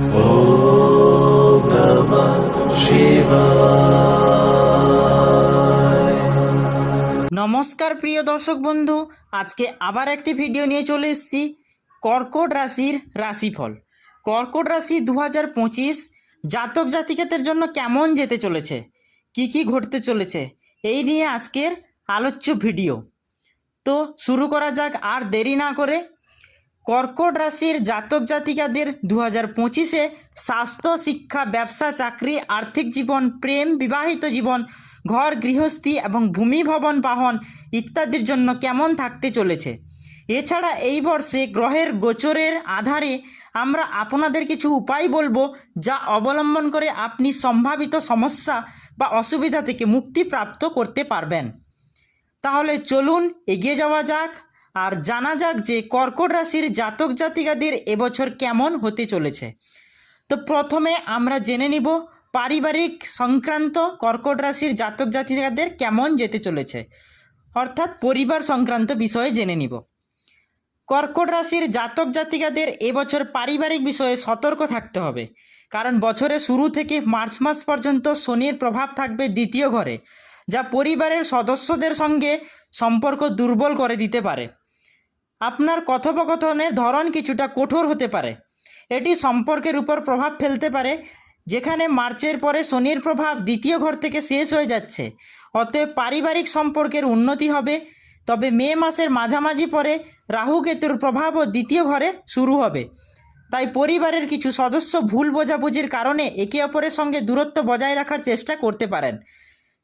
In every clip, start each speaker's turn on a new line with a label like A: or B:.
A: ॐ नमः शिवाय।
B: নমস্কার প্রিয় দর্শক বন্ধু, আজকে আবার একটি ভিডিও নিয়ে চলে এসেছি কর্কট রাশির রাশিফল। কর্কট রাশি 2025 জাতক জাতিকাদের জন্য কেমন যেতে চলেছে, কি ঘটতে চলেছে, এই নিয়ে আজকের আলোচ্য ভিডিও। তো শুরু করা যাক আর দেরি না করে। কর্কট রাশির জাতক জাতিকাদের 2025-এ স্বাস্থ্য, শিক্ষা, ব্যবসা, চাকরি, আর্থিক জীবন, প্রেম, বিবাহিত জীবন, ঘর গৃহস্থী এবং ভূমি ভবন বাহন ইত্যাদির জন্য কেমন থাকতে চলেছে। এছাড়া এই বর্ষে গ্রহের গোচরের আধারে আমরা আপনাদের কিছু উপায় বলবো, যা অবলম্বন করে আপনি সম্ভাবিত সমস্যা বা অসুবিধা থেকে মুক্তি প্রাপ্ত করতে পারবেন। তাহলে চলুন এগিয়ে যাওয়া যাক আর জানা যাক যে কর্কট রাশির জাতক জাতিকাদের এবছর কেমন হতে চলেছে। তো প্রথমে আমরা জেনে নিব পারিবারিক সংক্রান্ত কর্কট রাশির জাতক জাতিকাদের কেমন যেতে চলেছে, অর্থাৎ পরিবার সংক্রান্ত বিষয়ে জেনে নিব। কর্কট রাশির জাতক জাতিকাদের এবছর পারিবারিক বিষয়ে সতর্ক থাকতে হবে, কারণ বছরের শুরু থেকে মার্চ মাস পর্যন্ত শনির প্রভাব থাকবে দ্বিতীয় ঘরে, যা পরিবারের সদস্যদের সঙ্গে সম্পর্ক দুর্বল করে দিতে পারে। আপনার কথোপকথনের ধরন কিছুটা কঠোর হতে পারে। এটি সম্পর্কের উপর প্রভাব ফেলতে পারে, যেখানে মার্চের পরে শনির প্রভাব দ্বিতীয় ঘর থেকে শেষ হয়ে যাচ্ছে। অতএব পারিবারিক সম্পর্কের উন্নতি হবে, তবে মে মাসের মাঝামাঝি পরে রাহু কেতুর প্রভাবও দ্বিতীয় ঘরে শুরু হবে। তাই পরিবারের কিছু সদস্য ভুল বোঝাবুঝির কারণে একে অপরের সঙ্গে দূরত্ব বজায় রাখার চেষ্টা করতে পারেন।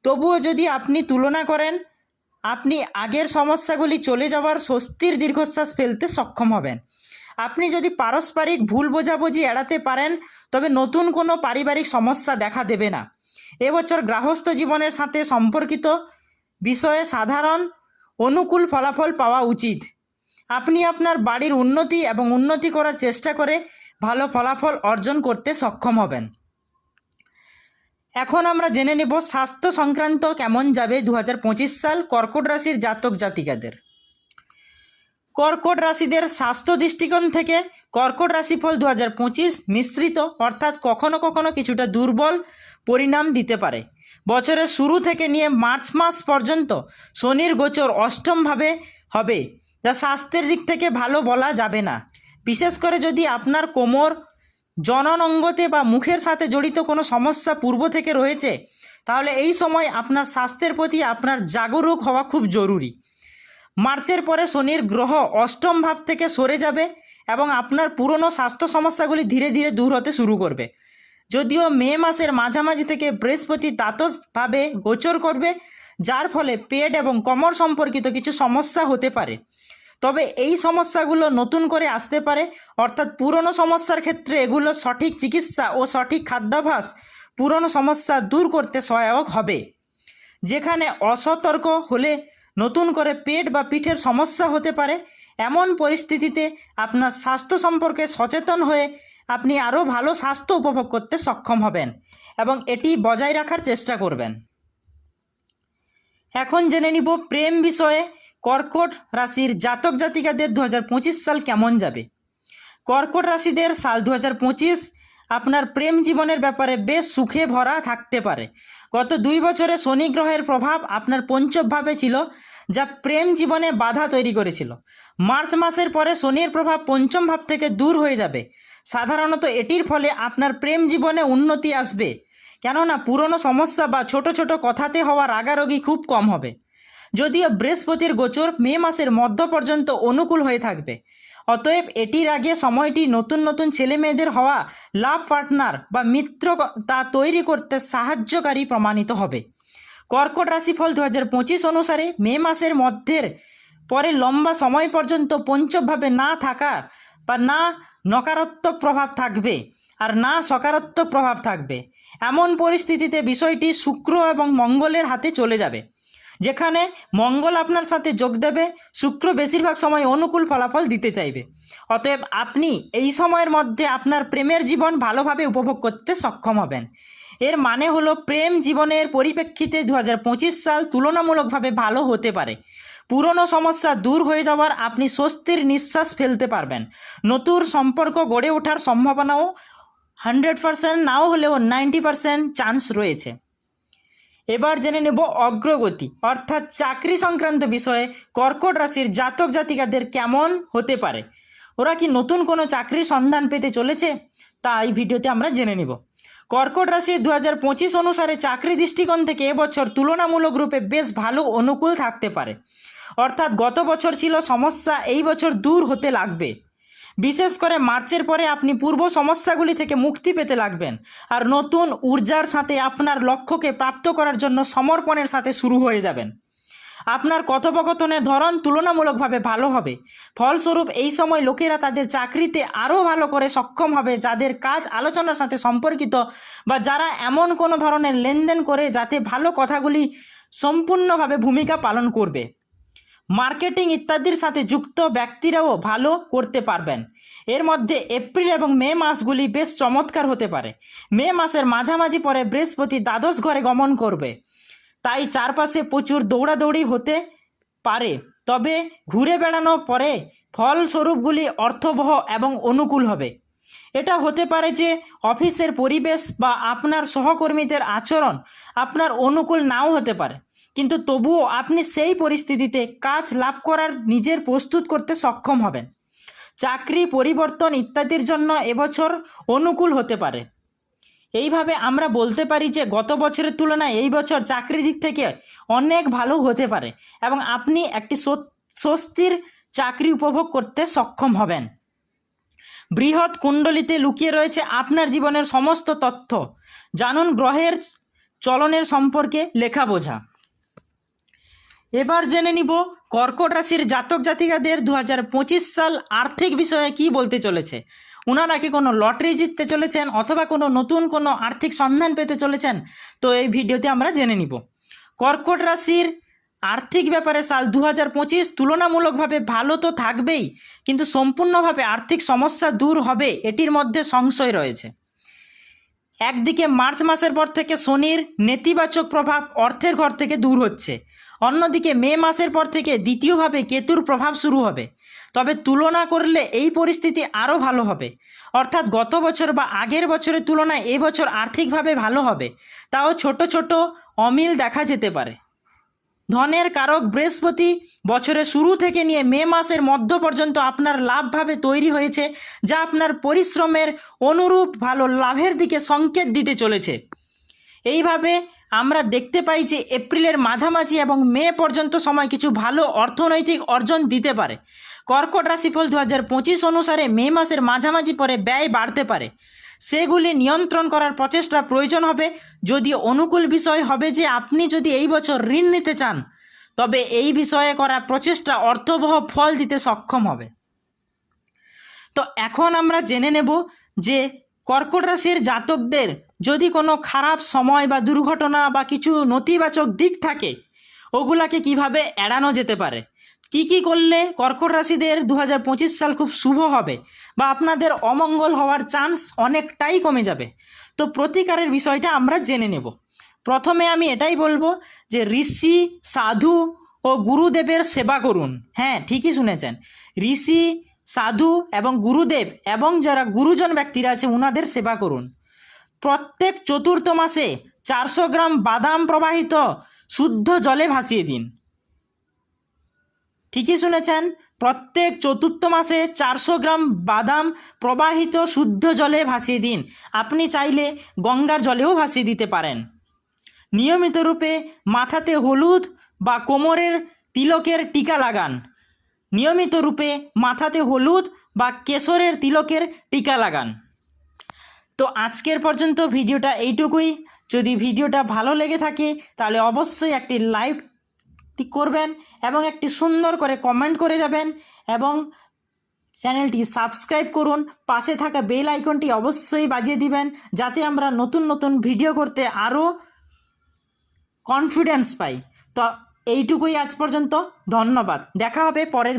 B: তবুও যদি আপনি তুলনা করেন, আপনি আগের সমস্যাগুলি চলে যাওয়ার স্বস্তির দীর্ঘশ্বাস ফেলতে সক্ষম হবেন। আপনি যদি পারস্পরিক ভুল বোঝাবুঝি এড়াতে পারেন, তবে নতুন কোনো পারিবারিক সমস্যা দেখা দেবে না। এবছর গৃহস্থ জীবনের সাথে সম্পর্কিত বিষয়ে সাধারণ অনুকূল ফলাফল পাওয়া উচিত। আপনি আপনার বাড়ির উন্নতি এবং উন্নতি করার চেষ্টা করে ভালো ফলাফল অর্জন করতে সক্ষম হবেন। এখন আমরা জেনে নেব স্বাস্থ্য সংক্রান্ত কেমন যাবে 2025 সাল কর্কট রাশির জাতক জাতিকাদের। কর্কট রাশিদের স্বাস্থ্য দৃষ্টিকোণ থেকে কর্কট রাশিফল 2025 মিশ্রিত, অর্থাৎ কখনো কখনো কিছুটা দুর্বল পরিণাম দিতে পারে। বছরের শুরু থেকে নিয়ে মার্চ মাস পর্যন্ত শনির গোচর অষ্টমভাবে হবে, যা স্বাস্থ্যের দিক থেকে ভালো বলা যাবে না। বিশেষ করে যদি আপনার কোমর, জনন অঙ্গতে বা মুখের সাথে জড়িত কোনো সমস্যা পূর্ব থেকে রয়েছে, তাহলে এই সময় আপনার স্বাস্থ্যের প্রতি আপনার জাগরুক হওয়া খুব জরুরি। মার্চের পরে শনির গ্রহ অষ্টম ভাব থেকে সরে যাবে এবং আপনার পুরনো স্বাস্থ্য সমস্যাগুলি ধীরে ধীরে দূর হতে শুরু করবে। যদিও মে মাসের মাঝামাঝি থেকে বৃহস্পতি দ্বাদশভাবে গোচর করবে, যার ফলে পেট এবং কোমর সম্পর্কিত কিছু সমস্যা হতে পারে। তবে এই সমস্যাগুলো নতুন করে আসতে পারে, অর্থাৎ পুরনো সমস্যার ক্ষেত্রে এগুলো সঠিক চিকিৎসা ও সঠিক খাদ্যাভ্যাস পুরনো সমস্যা দূর করতে সহায়ক হবে। যেখানে অসতর্ক হলে নতুন করে পেট বা পিঠের সমস্যা হতে পারে। এমন পরিস্থিতিতে আপনার স্বাস্থ্য সম্পর্কে সচেতন হয়ে আপনি আরও ভালো স্বাস্থ্য উপভোগ করতে সক্ষম হবেন এবং এটি বজায় রাখার চেষ্টা করবেন। এখন জেনে নিব প্রেম বিষয়ে কর্কট রাশির জাতক জাতিকাদের 2025 সাল কেমন যাবে। কর্কট রাশিদের সাল 2025 আপনার প্রেম জীবনের ব্যাপারে বেশ সুখে ভরা থাকতে পারে। গত 2 বছরে শনি গ্রহের প্রভাব আপনার পঞ্চম ভাবে ছিল, যা প্রেম জীবনে বাধা তৈরি করেছিল। মার্চ মাসের পরে শনির প্রভাব পঞ্চম ভাব থেকে দূর হয়ে যাবে। সাধারণত এটির ফলে আপনার প্রেম জীবনে উন্নতি আসবে, কেননা পুরনো সমস্যা বা ছোট ছোট কথাতে হওয়া রাগারাগি খুব কম হবে। যদিও বৃহস্পতির গোচর মে মাসের মধ্য পর্যন্ত অনুকূল হয়ে থাকবে, অতএব এটির আগে সময়টি নতুন নতুন ছেলে মেয়েদের হওয়া লাভ পার্টনার বা মিত্র তা তৈরি করতে সাহায্যকারী প্রমাণিত হবে। কর্কট রাশিফল 2025 অনুসারে মে মাসের মধ্যের পরে লম্বা সময় পর্যন্ত পঞ্চমভাবে না থাকা বা না নকারাত্মক প্রভাব থাকবে আর না সকারাত্মক প্রভাব থাকবে। এমন পরিস্থিতিতে বিষয়টি শুক্র এবং মঙ্গলের হাতে চলে যাবে। যেখানে মঙ্গল আপনার সাথে যোগ দেবে, শুক্র বেশিরভাগ সময় অনুকূল ফলাফল দিতে চাইবে। অতএব আপনি এই সময়ের মধ্যে আপনার প্রেমের জীবন ভালোভাবে উপভোগ করতে সক্ষম হবেন। এর মানে হলো প্রেম জীবনের পরিপ্রেক্ষিতে 2025 সাল তুলনামূলকভাবে ভালো হতে পারে। পুরনো সমস্যা দূর হয়ে যাওয়ার আপনি স্বস্তির নিঃশ্বাস ফেলতে পারবেন। নতুন সম্পর্ক গড়ে ওঠার সম্ভাবনাও 100% নাও হলেও 90% চান্স রয়েছে। এবার জেনে নেব অগ্রগতি অর্থাৎ চাকরি সংক্রান্ত বিষয়ে কর্কট রাশির জাতক জাতিকাদের কেমন হতে পারে, ওরা কি নতুন কোনো চাকরির সন্ধান পেতে চলেছে, তা এই ভিডিওতে আমরা জেনে নেব। কর্কট রাশির 2025 অনুসারে চাকরি দৃষ্টিকোণ থেকে এবছর তুলনামূলক রূপে বেশ ভালো অনুকূল থাকতে পারে। অর্থাৎ গত বছর ছিল সমস্যা, এই বছর দূর হতে লাগবে। বিশেষ করে মার্চের পরে আপনি পূর্ব সমস্যাগুলি থেকে মুক্তি পেতে লাগবেন, আর নতুন ঊর্জার সাথে আপনার লক্ষ্যকে প্রাপ্ত করার জন্য সমর্পণের সাথে শুরু হয়ে যাবেন। আপনার কথোপকথনের ধরন তুলনামূলকভাবে ভালো হবে। ফলস্বরূপ এই সময় লোকেরা তাদের চাকরিতে আরও ভালো করে সক্ষম হবে, যাদের কাজ আলোচনার সাথে সম্পর্কিত বা যারা এমন কোনো ধরনের লেনদেন করে যাতে ভালো কথাগুলি সম্পূর্ণভাবে ভূমিকা পালন করবে। মার্কেটিং ইত্যাদির সাথে যুক্ত ব্যক্তিরাও ভালো করতে পারবেন। এর মধ্যে এপ্রিল এবং মে মাসগুলি বেশ চমৎকার হতে পারে। মে মাসের মাঝামাঝি পরে বৃহস্পতি দ্বাদশ ঘরে গমন করবে, তাই চারপাশে প্রচুর দৌড়াদৌড়ি হতে পারে, তবে ঘুরে বেড়ানোর পরে ফলস্বরূপগুলি অর্থবহ এবং অনুকূল হবে। এটা হতে পারে যে অফিসের পরিবেশ বা আপনার সহকর্মীদের আচরণ আপনার অনুকূল নাও হতে পারে, কিন্তু তবুও আপনি সেই পরিস্থিতিতে কাজ লাভ করার নিজের প্রস্তুত করতে সক্ষম হবেন। চাকরি পরিবর্তন ইত্যাদির জন্য এবছর অনুকূল হতে পারে। এইভাবে আমরা বলতে পারি যে গত বছরের তুলনায় এই বছর চাকরির দিক থেকে অনেক ভালো হতে পারে এবং আপনি একটি স্বস্তির চাকরি উপভোগ করতে সক্ষম হবেন। বৃহৎ কুণ্ডলিতে লুকিয়ে রয়েছে আপনার জীবনের সমস্ত তথ্য, জানুন গ্রহের চলনের সম্পর্কে লেখা বোঝা। এবার জেনে নিব কর্কট রাশির জাতক জাতিকাদের 2025 সাল আর্থিক বিষয়ে কি বলতে চলেছে। ওনারা কি কোনো লটারি জিততে চলেছেন অথবা কোনো নতুন কোনো আর্থিক সন্ধান পেতে চলেছেন, তো এই ভিডিওতে আমরা জেনে নিব। কর্কট রাশির আর্থিক ব্যাপারে সাল 2025 তুলনামূলকভাবে ভালো তো থাকবেই, কিন্তু সম্পূর্ণভাবে আর্থিক সমস্যা দূর হবে এটির মধ্যে সংশয় রয়েছে। একদিকে মার্চ মাসের পর থেকে শনির নেতিবাচক প্রভাব অর্থের ঘর থেকে দূর হচ্ছে, অন্যদিকে মে মাসের পর থেকে দ্বিতীয়ভাবে কেতুর প্রভাব শুরু হবে। তবে তুলনা করলে এই পরিস্থিতি আরও ভালো হবে, অর্থাৎ গত বছর বা আগের বছরের তুলনায় এই বছর আর্থিকভাবে ভালো হবে, তাও ছোট ছোট অমিল দেখা যেতে পারে। ধনের কারক বৃহস্পতি বছরের শুরু থেকে নিয়ে মে মাসের মধ্য পর্যন্ত আপনার লাভভাবে তৈরি হয়েছে, যা আপনার পরিশ্রমের অনুরূপ ভালো লাভের দিকে সংকেত দিতে চলেছে। এইভাবে আমরা দেখতে পাই যে এপ্রিলের মাঝামাঝি এবং মে পর্যন্ত সময় কিছু ভালো অর্থনৈতিক অর্জন দিতে পারে। কর্কট রাশিফল 2025 অনুসারে মে মাসের মাঝামাঝি পরে ব্যয় বাড়তে পারে, সেগুলি নিয়ন্ত্রণ করার প্রচেষ্টা প্রয়োজন হবে। যদি অনুকূল বিষয় হবে যে আপনি যদি এই বছর ঋণ নিতে চান, তবে এই বিষয়ে করা প্রচেষ্টা অর্থবহ ফল দিতে সক্ষম হবে। তো এখন আমরা জেনে নেব যে কর্কট রাশির জাতকদের যদি কোনো খারাপ সময় বা দুর্ঘটনা বা কিছু নেতিবাচক দিক থাকে, ওগুলাকে কিভাবে এড়ানো যেতে পারে, কি কি করলে কর্কট রাশিদের 2025 সাল খুব শুভ হবে বা আপনাদের অমঙ্গল হওয়ার চান্স অনেকটাই কমে যাবে। তো প্রতিকারের বিষয়টা আমরা জেনে নেব। প্রথমে আমি এটাই বলবো যে ঋষি, সাধু ও গুরুদেবের সেবা করুন। হ্যাঁ, ঠিকই শুনেছেন, ঋষি, সাধু এবং গুরুদেব এবং যারা গুরুজন ব্যক্তিরা আছে ওনাদের সেবা করুন। প্রত্যেক চতুর্থ মাসে 400 গ্রাম বাদাম প্রবাহিত শুদ্ধ জলে ভাসিয়ে দিন। ঠিকই শুনেছেন, প্রত্যেক চতুর্থ মাসে 400 গ্রাম বাদাম প্রবাহিত শুদ্ধ জলে ভাসিয়ে দিন। আপনি চাইলে গঙ্গার জলেও ভাসিয়ে দিতে পারেন। নিয়মিত রূপে মাথাতে হলুদ বা কোমরের তিলকের টিকা লাগান। নিয়মিত রূপে মাথাতে হলুদ বা কেশরের তিলকের টিকা লাগান। তো আজকের পর্যন্ত ভিডিওটা এইটুকুই। যদি ভিডিওটা ভালো লেগে থাকে তাহলে অবশ্যই একটি লাইক করবেন এবং একটি সুন্দর করে কমেন্ট করে যাবেন এবং চ্যানেলটি সাবস্ক্রাইব করুন। পাশে থাকা বেল আইকনটি অবশ্যই বাজিয়ে দিবেন, যাতে আমরা নতুন নতুন ভিডিও করতে আরও কনফিডেন্স পাই। তো এইটুকুই আজ পর্যন্ত, ধন্যবাদ। দেখা হবে পরের